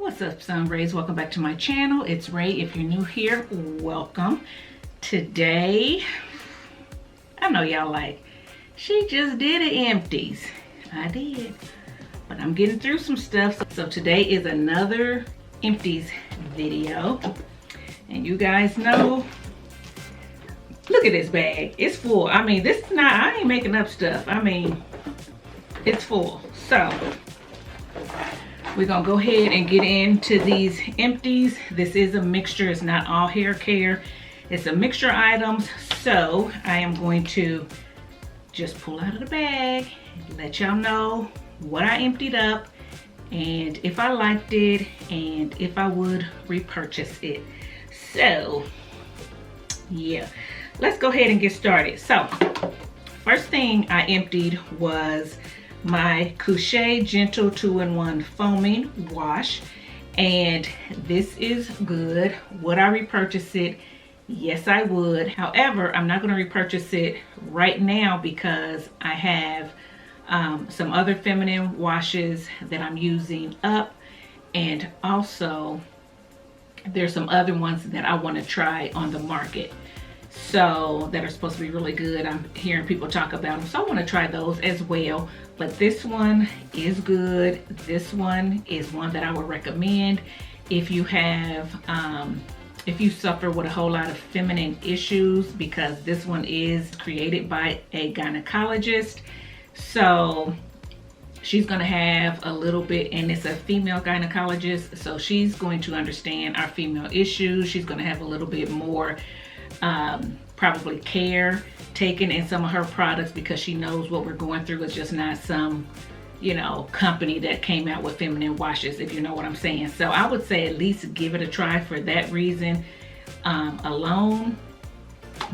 What's up, Sun Rays? Welcome back to my channel. It's Ray. If you're new here, welcome. Today, I know y'all like, she just did an empties. I did, but I'm getting through some stuff. So today is another empties video. And you guys know, look at this bag. It's full. I mean, this is not, I ain't making up stuff. I mean, it's full. So we're gonna go ahead and get into these empties. This is a mixture, it's not all hair care. It's a mixture items. So I am going to just pull out of the bag, let y'all know what I emptied up and if I liked it and if I would repurchase it. So yeah, let's go ahead and get started. So first thing I emptied was my Crochet Gentle 2-in-1 foaming wash, and this is good. Would I repurchase it? Yes, I would. However, I'm not going to repurchase it right now because I have some other feminine washes that I'm using up, and also there's some other ones that I want to try on the market, so that are supposed to be really good. I'm hearing people talk about them, so I want to try those as well. But this one is good. This one is one that I would recommend if you have if you suffer with a whole lot of feminine issues, because this one is created by a gynecologist. So she's going to have a little bit, and it's a female gynecologist, so she's going to understand our female issues. She's going to have a little bit more probably care taken in some of her products, because she knows what we're going through. It's just not some, you know, company that came out with feminine washes, if you know what I'm saying. So I would say at least give it a try for that reason alone.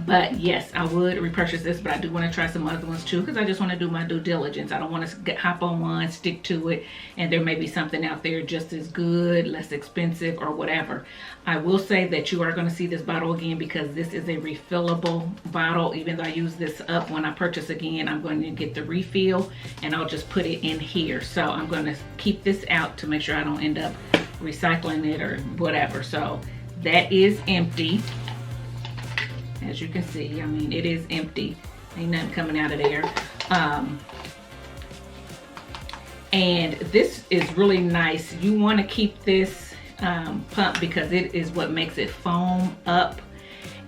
But yes, I would repurchase this, but I do want to try some other ones too, because I just want to do my due diligence. I don't want to hop on one, stick to it, and there may be something out there just as good, less expensive, or whatever. I will say that you are going to see this bottle again, because this is a refillable bottle. Even though I use this up, when I purchase again, I'm going to get the refill, and I'll just put it in here. So I'm going to keep this out to make sure I don't end up recycling it or whatever. So that is empty. As you can see, I mean, it is empty. Ain't nothing coming out of there. And this is really nice. You want to keep this pump, because it is what makes it foam up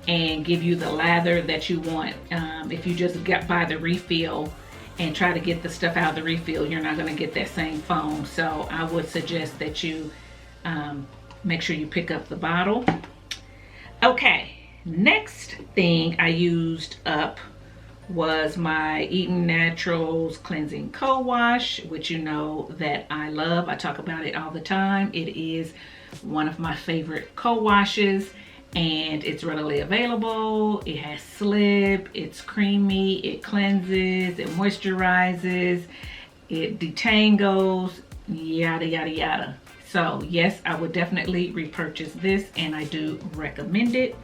and give you the lather that you want. If you just buy the refill and try to get the stuff out of the refill, you're not going to get that same foam. So I would suggest that you make sure you pick up the bottle. Okay. Next thing I used up was my Eaton Naturals Cleansing Co-Wash, which you know that I love. I talk about it all the time. It is one of my favorite co-washes, and it's readily available. It has slip, it's creamy, it cleanses, it moisturizes, it detangles, yada yada yada. So yes, I would definitely repurchase this, and I do recommend it.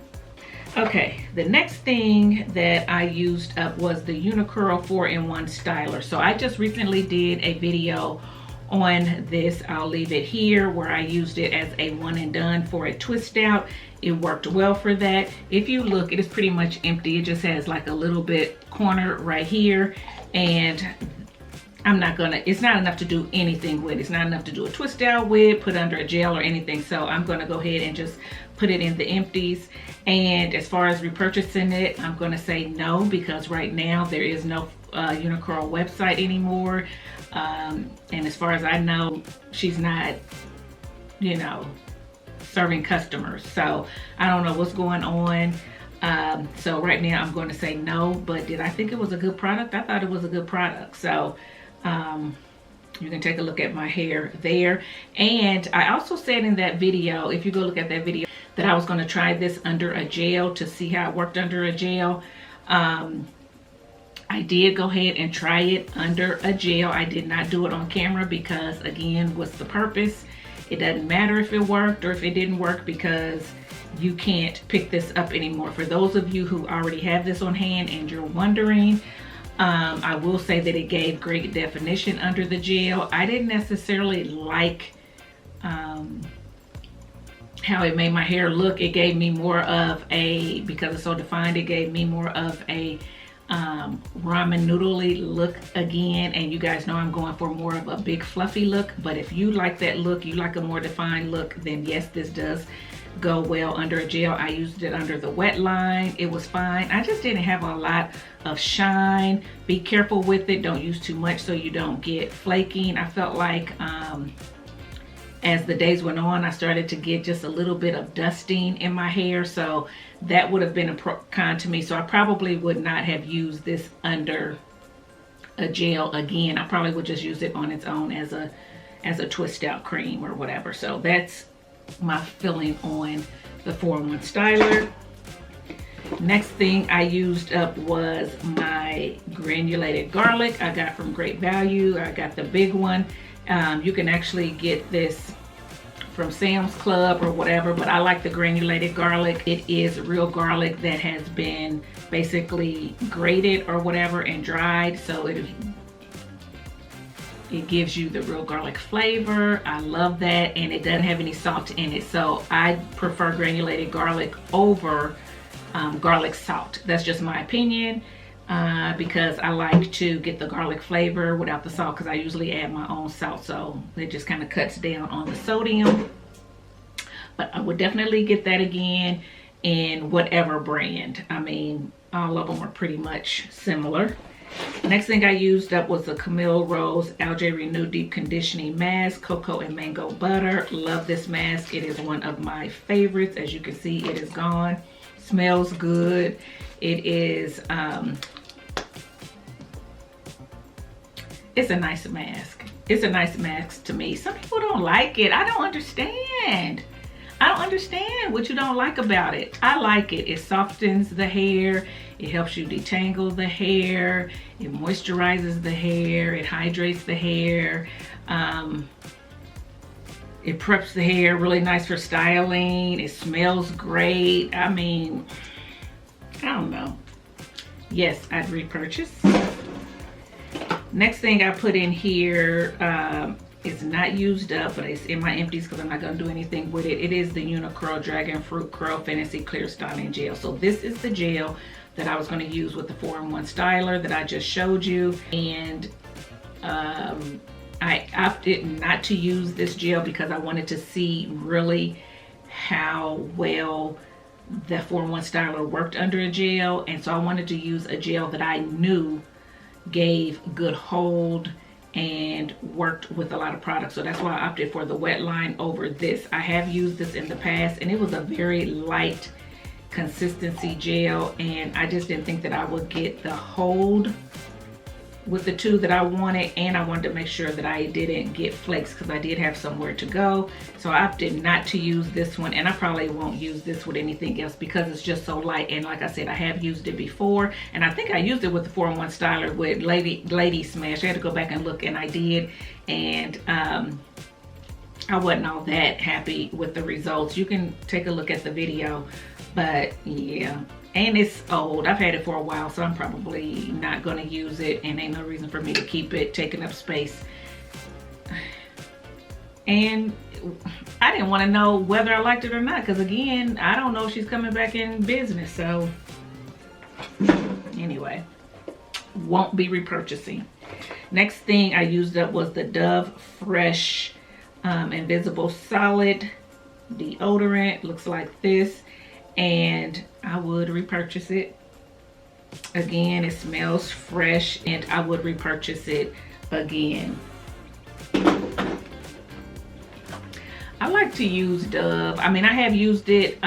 Okay, the next thing that I used up was the Unicurl 4-in-1 styler. So I just recently did a video on this. I'll leave it here, where I used it as a one and done for a twist out. It worked well for that. If you look, it is pretty much empty. It just has like a little bit corner right here, and it's not enough to do anything with. It's not enough to do a twist out with, put under a gel or anything. So I'm gonna go ahead and just put it in the empties. And as far as repurchasing it, I'm gonna say no, because right now there is no Unicurl website anymore. And as far as I know, she's not, you know, serving customers. So I don't know what's going on. So right now I'm going to say no, but did I think it was a good product? I thought it was a good product. So you can take a look at my hair there. And I also said in that video, if you go look at that video, that I was going to try this under a gel to see how it worked under a gel. I did go ahead and try it under a gel. I did not do it on camera because, again, what's the purpose? It doesn't matter if it worked or if it didn't work, because you can't pick this up anymore. For those of you who already have this on hand and you're wondering, I will say that it gave great definition under the gel. I didn't necessarily like how it made my hair look. It gave me more of a, because it's so defined, it gave me more of a ramen noodly look again. And you guys know I'm going for more of a big fluffy look, but if you like that look, you like a more defined look, then yes, this does go well under a gel. I used it under the wet line. It was fine. I just didn't have a lot of shine. Be careful with it. Don't use too much so you don't get flaking. I felt like as the days went on, I started to get just a little bit of dusting in my hair, so that would have been a con to me. So I probably would not have used this under a gel again. I probably would just use it on its own as a twist out cream or whatever. So that's my feeling on the 4-in-1 styler. Next thing I used up was my granulated garlic I got from Great Value. I got the big one. You can actually get this from Sam's Club or whatever, but I like the granulated garlic. It is real garlic that has been basically grated or whatever and dried, so it gives you the real garlic flavor. I love that, and it doesn't have any salt in it, so I prefer granulated garlic over garlic salt. That's just my opinion. Because I like to get the garlic flavor without the salt, because I usually add my own salt, so it just kind of cuts down on the sodium. But I would definitely get that again in whatever brand. I mean, all of them are pretty much similar. Next thing I used up was the Camille Rose Algae Renew Deep Conditioning Mask, Cocoa and Mango Butter. Love this mask. It is one of my favorites. As you can see, it is gone. Smells good. It is it's a nice mask. It's a nice mask to me. Some people don't like it. I don't understand. I don't understand what you don't like about it. I like it. It softens the hair. It helps you detangle the hair. It moisturizes the hair. It hydrates the hair. It preps the hair, really nice for styling. It smells great. I mean, I don't know. Yes, I'd repurchase. Next thing I put in here, it's not used up, but it's in my empties because I'm not going to do anything with it. It is the Unicurl Dragon Fruit Curl Fantasy Clear Styling Gel. So this is the gel that I was going to use with the 4-in-1 styler that I just showed you. And I opted not to use this gel because I wanted to see really how well the 4-in-1 styler worked under a gel. And so I wanted to use a gel that I knew gave good hold and worked with a lot of products. So that's why I opted for the wet line over this. I have used this in the past, and it was a very light consistency gel, and I just didn't think that I would get the hold with the two that I wanted, and I wanted to make sure that I didn't get flakes because I did have somewhere to go. So I opted not to use this one, and I probably won't use this with anything else because it's just so light. And like I said, I have used it before, and I think I used it with the 4-in-1 styler with Lady Smash. I had to go back and look, and I did, and I wasn't all that happy with the results. You can take a look at the video, but yeah. And it's old. I've had it for a while, so I'm probably not going to use it, and ain't no reason for me to keep it taking up space. And I didn't want to know whether I liked it or not, because again, I don't know if she's coming back in business. So anyway, won't be repurchasing. Next thing I used up was the Dove Fresh Invisible Solid Deodorant. Looks like this. And I would repurchase it. Again, it smells fresh, and I would repurchase it again. I like to use Dove. I mean, I have used it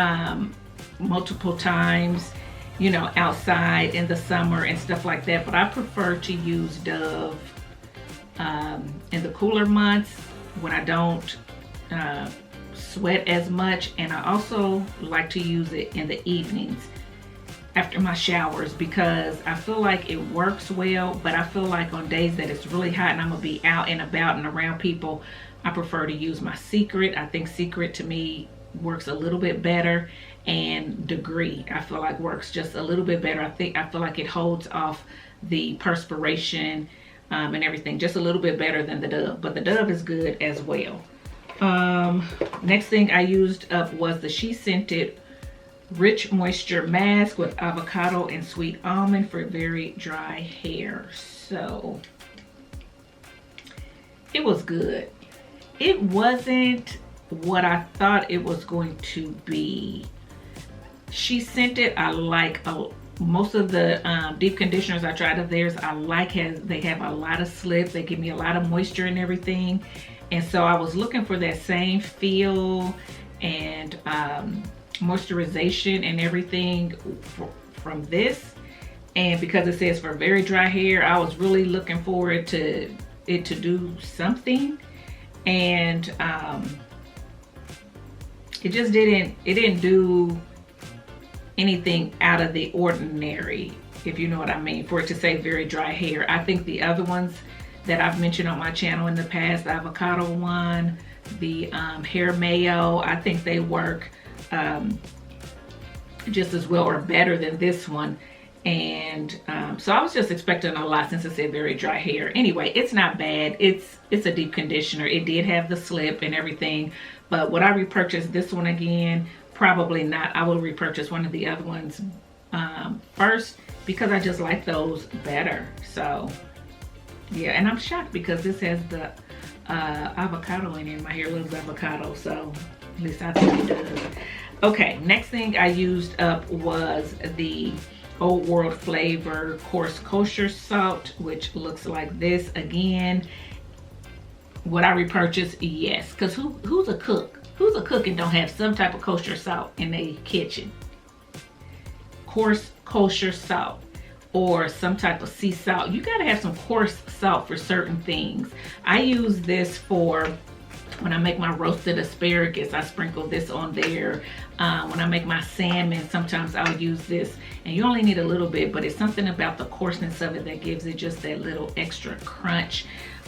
multiple times, you know, outside in the summer and stuff like that, but I prefer to use Dove in the cooler months when I don't sweat as much, and I also like to use it in the evenings after my showers because I feel like it works well, but I feel like on days that it's really hot and I'm gonna be out and about and around people, I prefer to use my Secret. I think Secret to me works a little bit better, and Degree I feel like works just a little bit better. I feel like it holds off the perspiration and everything just a little bit better than the Dove, but the Dove is good as well. Next thing I used up was the She Scented Rich Moisture Mask with avocado and sweet almond for very dry hair. So it was good. It wasn't what I thought it was going to be. She Scented, I like most of the deep conditioners I tried of theirs. I like they have a lot of slip. They give me a lot of moisture and everything. And so I was looking for that same feel and moisturization and everything from this. And because it says for very dry hair, I was really looking forward to it to do something. And it just didn't do anything out of the ordinary, if you know what I mean, for it to say very dry hair. I think the other ones that I've mentioned on my channel in the past, the avocado one, the hair mayo, I think they work just as well or better than this one. And so I was just expecting a lot since it said very dry hair. Anyway, it's not bad. It's a deep conditioner. It did have the slip and everything, but would I repurchase this one again? Probably not. I will repurchase one of the other ones first because I just like those better. So yeah, and I'm shocked because this has the avocado in it. My hair loves avocado, so at least I think it does. Okay, next thing I used up was the Old World Flavor Coarse Kosher Salt, which looks like this. Again, would I repurchase? Yes, because who's a cook? Who's a cook and don't have some type of kosher salt in their kitchen? Coarse kosher salt or some type of sea salt. You gotta have some coarse salt for certain things. I use this for when I make my roasted asparagus. I sprinkle this on there. When I make my salmon, sometimes I'll use this. And you only need a little bit, but it's something about the coarseness of it that gives it just that little extra crunch.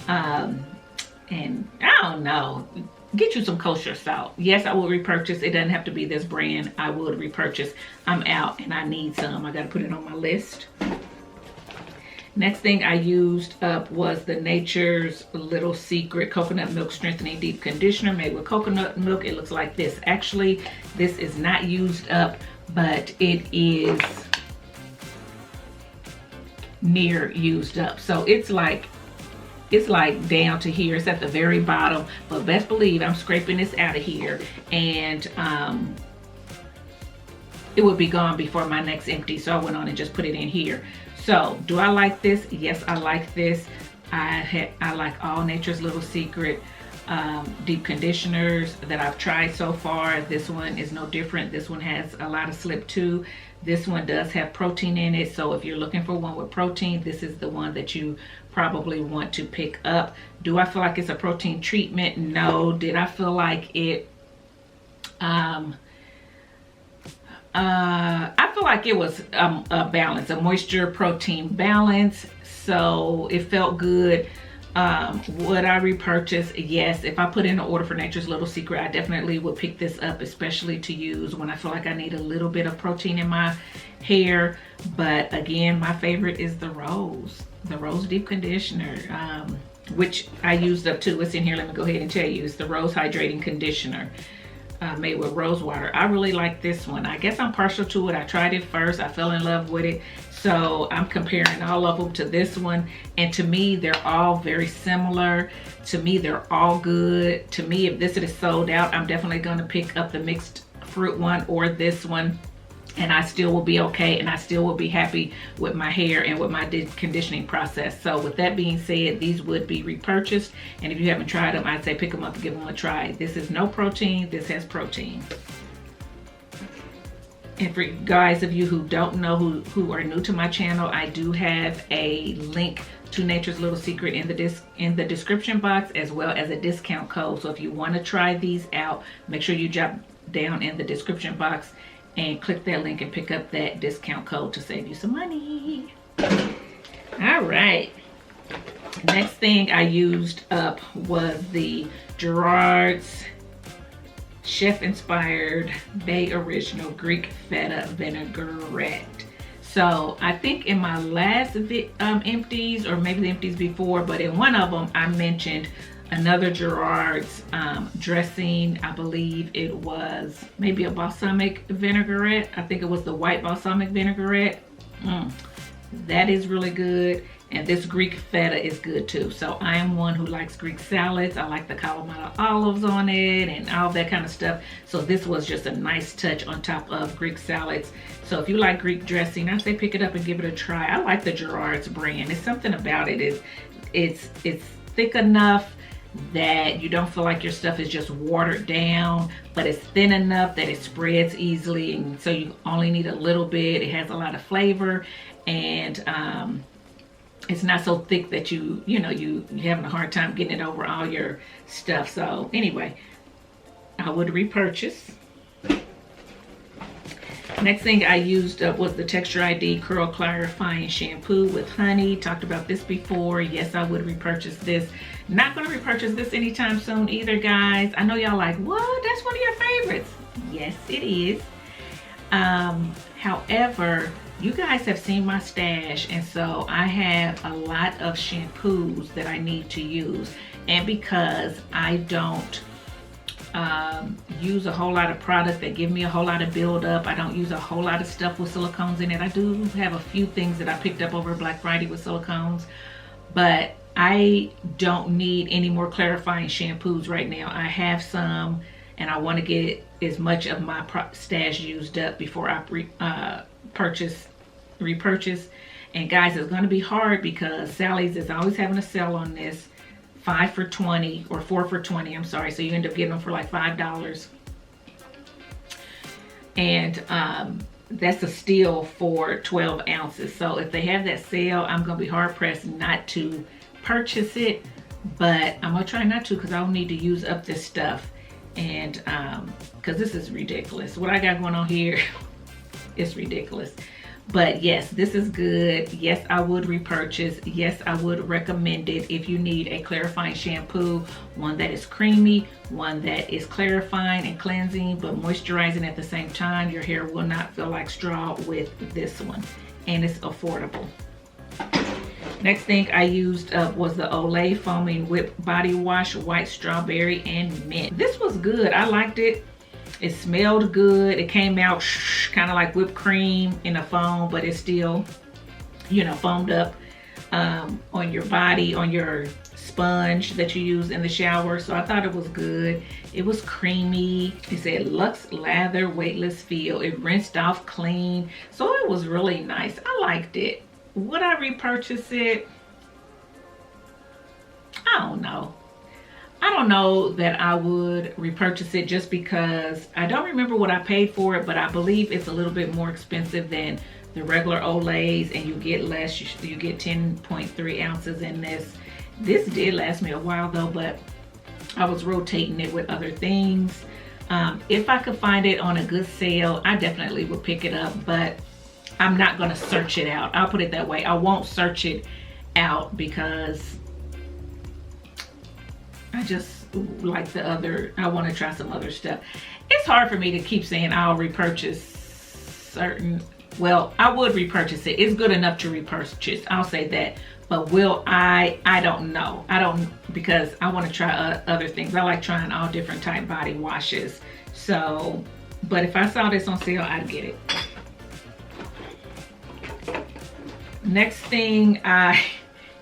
And I don't know, get you some kosher salt. Yes, I will repurchase. It doesn't have to be this brand. I would repurchase. I'm out and I need some. I got to put it on my list. Next thing I used up was the Nature's Little Secret Coconut Milk Strengthening Deep Conditioner made with coconut milk. It looks like this. Actually, this is not used up, but it is near used up. So it's like down to here. It's at the very bottom, but best believe I'm scraping this out of here, and it would be gone before my next empty. So I went on and just put it in here. So do I like this? Yes, I like this. I like all Nature's Little Secret deep conditioners that I've tried so far. This one is no different. This one has a lot of slip too. This one does have protein in it, so if you're looking for one with protein, this is the one that you probably want to pick up. Do I feel like it's a protein treatment? No. Did I feel like it I feel like it was a balance, a moisture protein balance, so it felt good. Would I repurchase? Yes. If I put in an order for Nature's Little Secret, I definitely would pick this up, especially to use when I feel like I need a little bit of protein in my hair. But again, my favorite is the Rose Deep Conditioner, which I used up too. It's in here. Let me go ahead and tell you. It's the Rose Hydrating Conditioner. Made with rose water. I really like this one. I guess I'm partial to it. I tried it first. I fell in love with it. So I'm comparing all of them to this one. And to me, they're all very similar. To me, they're all good. To me, if this is sold out, I'm definitely going to pick up the mixed fruit one or this one. And I still will be okay, and I still will be happy with my hair and with my conditioning process. So with that being said, these would be repurchased. And if you haven't tried them, I'd say pick them up and give them a try. This is no protein. This has protein. And for guys of you who don't know, who are new to my channel, I do have a link to Nature's Little Secret in the description box, as well as a discount code. So if you want to try these out, make sure you drop down in the description box and click that link and pick up that discount code to save you some money. All right. Next thing I used up was the Gerards chef-inspired Bay Original Greek Feta Vinaigrette. So I think in my last empties, or maybe the empties before, but in one of them I mentioned another Gerards dressing. I believe it was maybe a balsamic vinaigrette. I think it was the white balsamic vinaigrette. That is really good. And this Greek feta is good too. So I am one who likes Greek salads. I like the Kalamata olives on it and all that kind of stuff. So this was just a nice touch on top of Greek salads. So if you like Greek dressing, I say pick it up and give it a try. I like the Gerards brand. It's something about it. It's thick enough that you don't feel like your stuff is just watered down, but it's thin enough that it spreads easily, and so you only need a little bit. It has a lot of flavor, and it's not so thick that you're having a hard time getting it over all your stuff. So anyway, I would repurchase. Next thing I used was the Texture ID Curl Clarifying Shampoo with honey. Talked about this before. Yes, I would repurchase this. Not going to repurchase this anytime soon either, guys. I know y'all like, what? That's one of your favorites. Yes, it is. However, you guys have seen my stash, and so I have a lot of shampoos that I need to use. And because I don't use a whole lot of product that give me a whole lot of buildup, I don't use a whole lot of stuff with silicones in it. I do have a few things that I picked up over Black Friday with silicones, but I don't need any more clarifying shampoos right now. I have some, and I want to get as much of my stash used up before I repurchase. And guys, it's going to be hard because Sally's is always having a sale on this. 5 for $20 or 4 for $20, I'm sorry. So you end up getting them for like $5. And that's a steal for 12 ounces. So if they have that sale, I'm going to be hard pressed not to purchase it. But I'm going to try not to, because I'll need to use up this stuff. And because this is ridiculous. What I got going on here is ridiculous. But yes, this is good. Yes, I would repurchase. Yes, I would recommend it if you need a clarifying shampoo, one that is creamy, one that is clarifying and cleansing but moisturizing at the same time. Your hair will not feel like straw with this one, and it's affordable. Next thing I used was the Olay Foaming Whip Body Wash, White Strawberry and Mint. This was good. I liked it. It smelled good. It came out kind of like whipped cream in a foam, but it's still, foamed up on your body, on your sponge that you use in the shower. So I thought it was good. It was creamy. It said Luxe Lather Weightless Feel. It rinsed off clean. So it was really nice. I liked it. Would I repurchase it? I don't know. I don't know that I would repurchase it, just because I don't remember what I paid for it, but I believe it's a little bit more expensive than the regular Olays, and you get less. You get 10.3 ounces in this. This did last me a while though, but I was rotating it with other things. If I could find it on a good sale, I definitely would pick it up, but I'm not going to search it out. I'll put it that way. I won't search it out because I just like the other. I want to try some other stuff. It's hard for me to keep saying I'll repurchase certain. Well, I would repurchase it. It's good enough to repurchase. I'll say that. But will I don't know. I don't, because I want to try other things. I like trying all different type body washes. So, but if I saw this on sale, I'd get it. Next thing I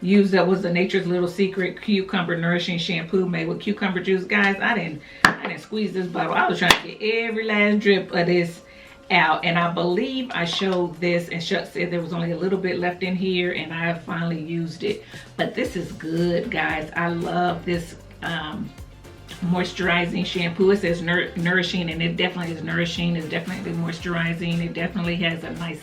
used up was the Nature's Little Secret Cucumber Nourishing Shampoo made with cucumber juice. Guys, I didn't squeeze this bottle. I was trying to get every last drip of this out, and I believe I showed this and said there was only a little bit left in here, and I have finally used it. But this is good, guys. I love this moisturizing shampoo. It says nourishing, and it definitely is nourishing. It's definitely moisturizing. It definitely has a nice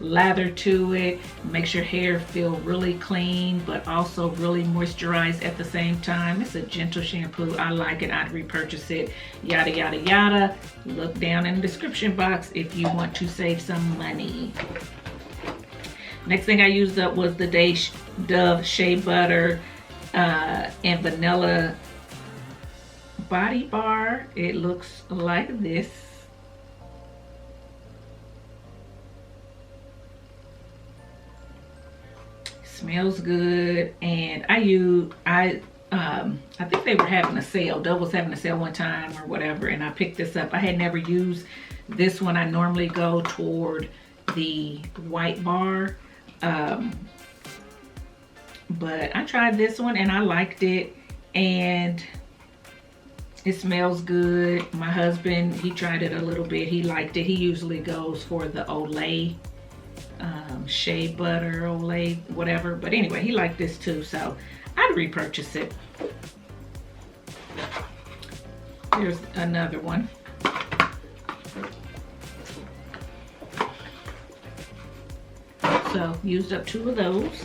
lather to it. Makes your hair feel really clean but also really moisturized at the same time. It's a gentle shampoo. I like it. I'd repurchase it. Yada yada yada. Look down in the description box if you want to save some money. Next thing I used up was the Dove Shea Butter and Vanilla Body Bar. It looks like this. Smells good. And I think they were having a sale. Dove was having a sale one time or whatever, and I picked this up. I had never used this one. I normally go toward the white bar, but I tried this one and I liked it, and it smells good. My husband, he tried it a little bit. He liked it. He usually goes for the Olay, Shea butter, Olay, whatever. But anyway, he liked this too, so I'd repurchase it. Here's another one. So used up 2 of those.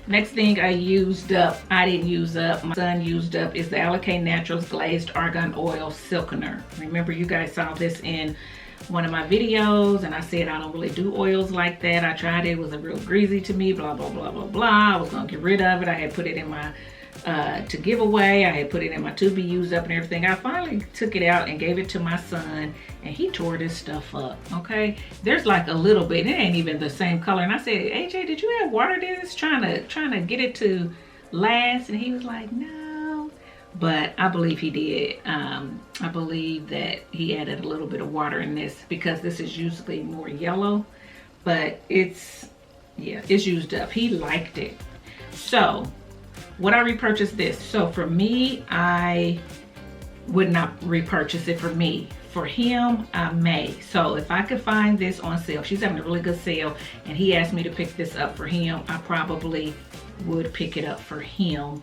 Next thing I used up, I didn't use up, my son used up, is the Allocate Naturals Glazed Argan Oil Silkener. Remember, you guys saw this in one of my videos, and I said I don't really do oils like that. I tried it, it was a real greasy to me, blah, blah, blah, blah, blah. I was gonna get rid of it. I had put it in my, to give away. I had put it in my to be used up and everything. I finally took it out and gave it to my son, and he tore this stuff up, okay? There's like a little bit, it ain't even the same color. And I said, AJ, did you add water to this? Trying to get it to last? And he was like, no. But I believe he did. I believe that he added a little bit of water in this, because this is usually more yellow, but it's, yeah, it's used up. He liked it. So would I repurchase this? So for me, I would not repurchase it for me. For him, I may. So if I could find this on sale, she's having a really good sale, and he asked me to pick this up for him, I probably would pick it up for him.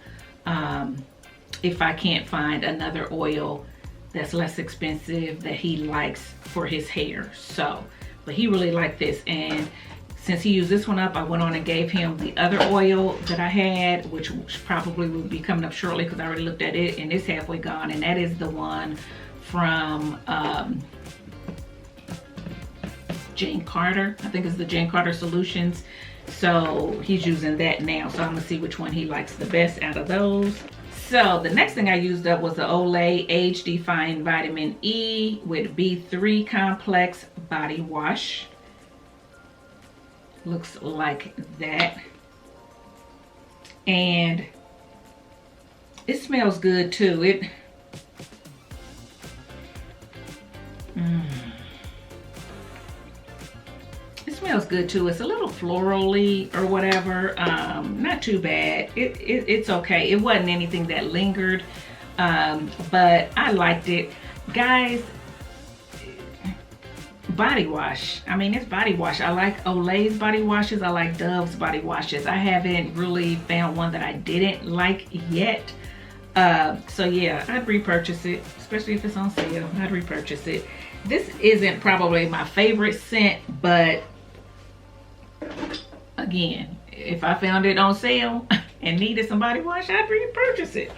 If I can't find another oil that's less expensive that he likes for his hair. So, but he really liked this, and since he used this one up, I went on and gave him the other oil that I had, which probably will be coming up shortly because I already looked at it and it's halfway gone, and that is the one from Jane Carter. I think it's the Jane Carter Solutions. So he's using that now, so I'm gonna see which one he likes the best out of those. So the next thing I used up was the Olay Age Defying Vitamin E with B3 Complex Body Wash. Looks like that, and it smells good too. It smells good too. It's a little florally or whatever. Not too bad. It's okay. It wasn't anything that lingered, but I liked it, guys. Body wash, I mean, it's body wash. I like Olay's body washes. I like Dove's body washes. I haven't really found one that I didn't like yet. So yeah, I'd repurchase it, especially if it's on sale. I'd repurchase it. This isn't probably my favorite scent, but again, if I found it on sale and needed some body wash, I'd repurchase it.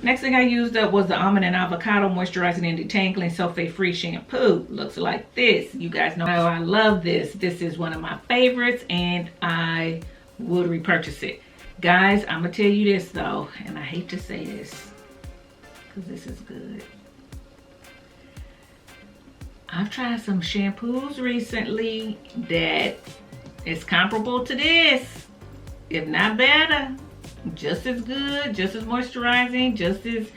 Next thing I used up was the Almond and Avocado Moisturizing and Detangling Sulfate-Free Shampoo. Looks like this. You guys know I love this. This is one of my favorites, and I would repurchase it. Guys, I'm going to tell you this though, and I hate to say this because this is good. I've tried some shampoos recently that is comparable to this, if not better. Just as good, just as moisturizing, just as,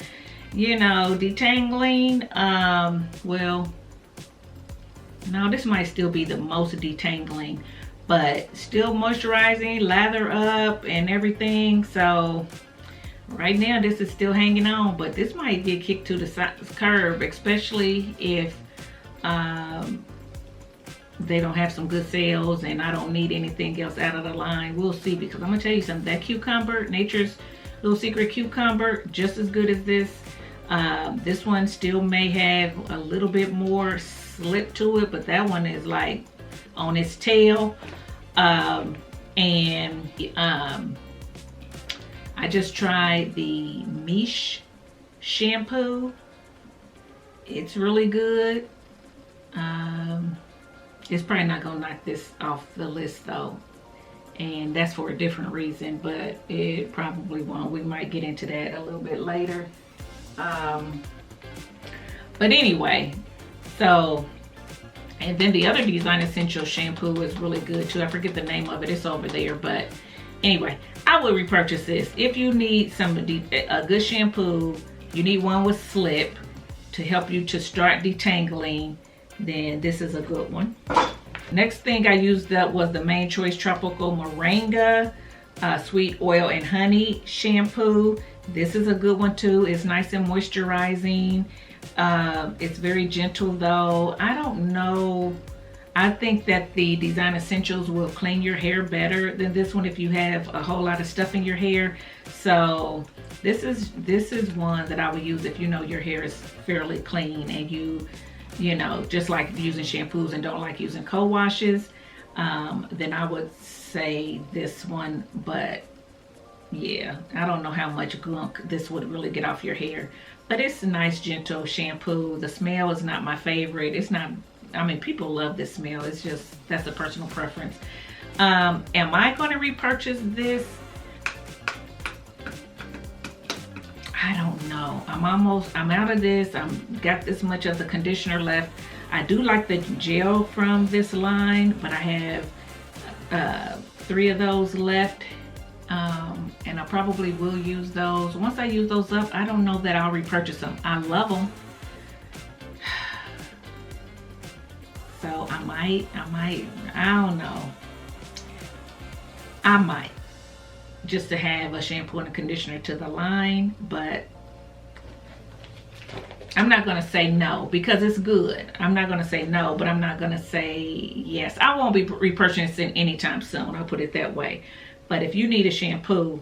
you know, detangling. Well, no, this might still be the most detangling, but still moisturizing, lather up and everything. So right now this is still hanging on, but this might get kicked to the curb, especially if they don't have some good sales and I don't need anything else out of the line. We'll see, because I'm gonna tell you something, that cucumber, Nature's Little Secret cucumber, just as good as this. This one still may have a little bit more slip to it, but that one is like on its tail. I just tried the Miche shampoo. It's really good. It's probably not gonna knock this off the list though, and that's for a different reason, but it probably won't. We might get into that a little bit later. But anyway, so And then the other Design Essentials shampoo is really good too. I forget the name of it. It's over there. But anyway, I will repurchase this. If you need a good shampoo, you need one with slip to help you to start detangling, then this is a good one. Next thing I used up was the Main Choice Tropical Moringa Sweet Oil and Honey Shampoo. This is a good one too. It's nice and moisturizing. It's very gentle though. I don't know. I think that the Design Essentials will clean your hair better than this one if you have a whole lot of stuff in your hair. So this is one that I would use if you know your hair is fairly clean and you know, just like using shampoos and don't like using co-washes. Then I would say this one, but yeah, I don't know how much gunk this would really get off your hair. But it's a nice, gentle shampoo. The smell is not my favorite. It's not, I mean, people love this smell. It's just, that's a personal preference. Am I going to repurchase this? I don't know. I'm out of this. I've got this much of the conditioner left. I do like the gel from this line, but I have 3 of those left. And I probably will use those. Once I use those up, I don't know that I'll repurchase them. I love them. So I might, I don't know. I might. Just to have a shampoo and a conditioner to the line, but I'm not gonna say no because it's good. I'm not gonna say no, but I'm not gonna say yes. I won't be repurchasing anytime soon, I'll put it that way. But if you need a shampoo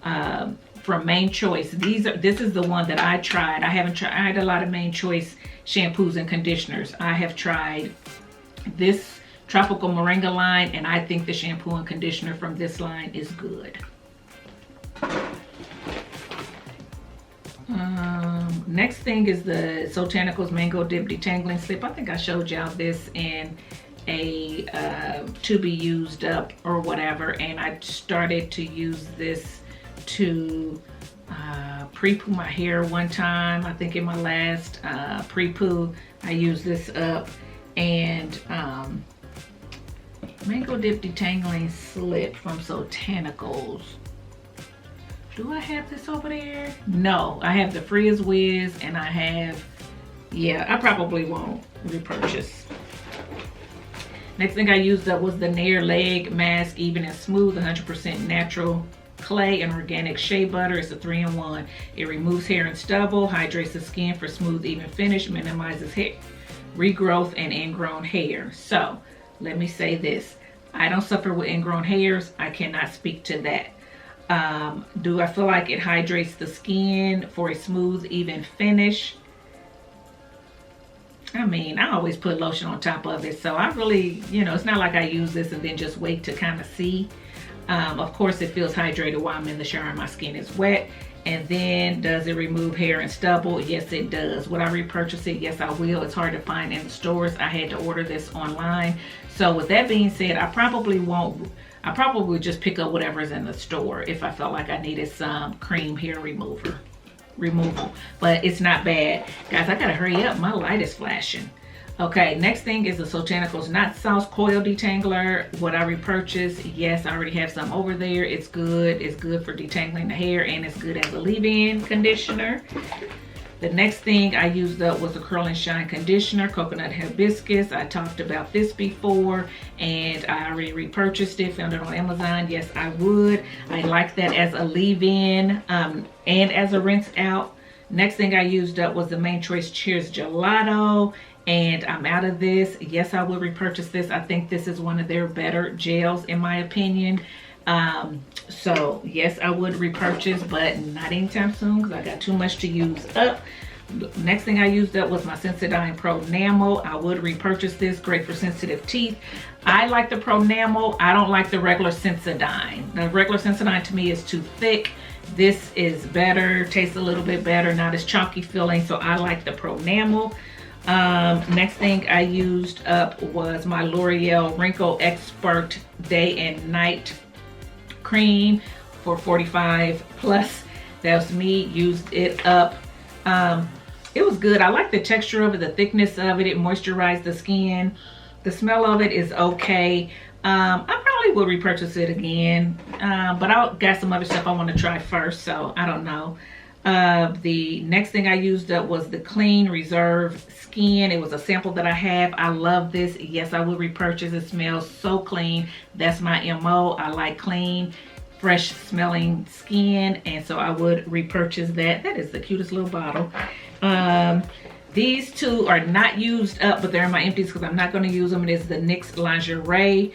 from Main Choice, this is the one that I tried. I had a lot of Main Choice shampoos and conditioners. I have tried this Tropical Moringa line, and I think the shampoo and conditioner from this line is good. Next thing is the Sultanicals Mango Dip Detangling Slip. I think I showed y'all this in a to be used up or whatever, and I started to use this to pre-poo my hair one time. I think in my last pre-poo I used this up, and Mango Dip Detangling Slip from Sultanicals. Do I have this over there? No, I have the Frizz Whiz, and I have, yeah, I probably won't repurchase. Next thing I used up was the Nair Leg Mask Even and Smooth 100% natural clay and organic shea butter. It's a 3-in-1. It removes hair and stubble, hydrates the skin for smooth even finish, minimizes hair regrowth and ingrown hair. So let me say this, I don't suffer with ingrown hairs. I cannot speak to that. Do I feel like it hydrates the skin for a smooth even finish? I mean, I always put lotion on top of it, so I really, you know, it's not like I use this and then just wait to kind of see. Of course, it feels hydrated while I'm in the shower and my skin is wet. And then, does it remove hair and stubble? Yes, it does. Would I repurchase it? Yes, I will. It's hard to find in the stores. I had to order this online. So with that being said, I probably won't. I probably would just pick up whatever's in the store if I felt like I needed some cream hair removal. But it's not bad. Guys, I gotta hurry up. My light is flashing. Okay, next thing is the Sultanicals Knot Sauce Coil Detangler. Would I repurchase? Yes, I already have some over there. It's good. It's good for detangling the hair, and it's good as a leave-in conditioner. The next thing I used up was the Curl and Shine Conditioner, Coconut Hibiscus. I talked about this before, and I already repurchased it, found it on Amazon. Yes, I would. I like that as a leave-in and as a rinse out. Next thing I used up was the Main Choice Cheers Gelato, and I'm out of this. Yes, I would repurchase this. I think this is one of their better gels in my opinion. So yes, I would repurchase, but not anytime soon because I got too much to use up. Next thing I used up was my Sensodyne Pro Enamel. I would repurchase this. Great for sensitive teeth. I like the Pro Enamel. I don't like the regular Sensodyne. The regular Sensodyne to me is too thick. This is better, tastes a little bit better, not as chalky feeling, so I like the Pro Enamel. Next thing I used up was my L'Oreal Wrinkle Expert Day and Night Cream for 45 plus. That was me. Used it up. It was good. I like the texture of it, the thickness of it. It moisturized the skin. The smell of it is okay. I probably will repurchase it again, but I got some other stuff I want to try first, so I don't know. The next thing I used up was the Clean Reserve Skin. It was a sample that I have. I love this. Yes, I will repurchase. It smells so clean. That's my MO. I like clean, fresh smelling skin, and so I would repurchase that. That is the cutest little bottle. These two are not used up, but they're in my empties because I'm not going to use them. It is the NYX Lingerie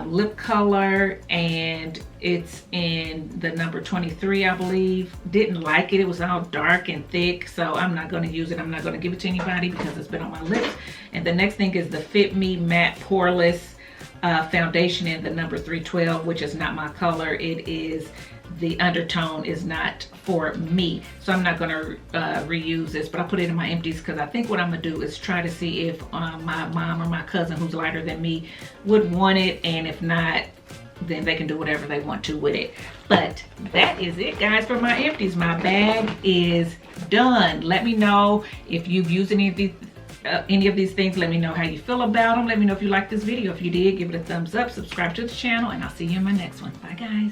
lip color, and it's in the number 23, I believe. Didn't like it. It was all dark and thick, so I'm not going to use it. I'm not going to give it to anybody because it's been on my lips. And the next thing is the Fit Me Matte Poreless foundation in the number 312, which is not my color. It is, the undertone is not for me, so I'm not going to reuse this, but I put it in my empties because I think what I'm going to do is try to see if my mom or my cousin who's lighter than me would want it, and if not, then they can do whatever they want to with it. But that is it, guys, for my empties. My bag is done. Let me know if you've used any of these things. Let me know how you feel about them. Let me know if you like this video. If you did, give it a thumbs up, subscribe to the channel, and I'll see you in my next one. Bye, guys.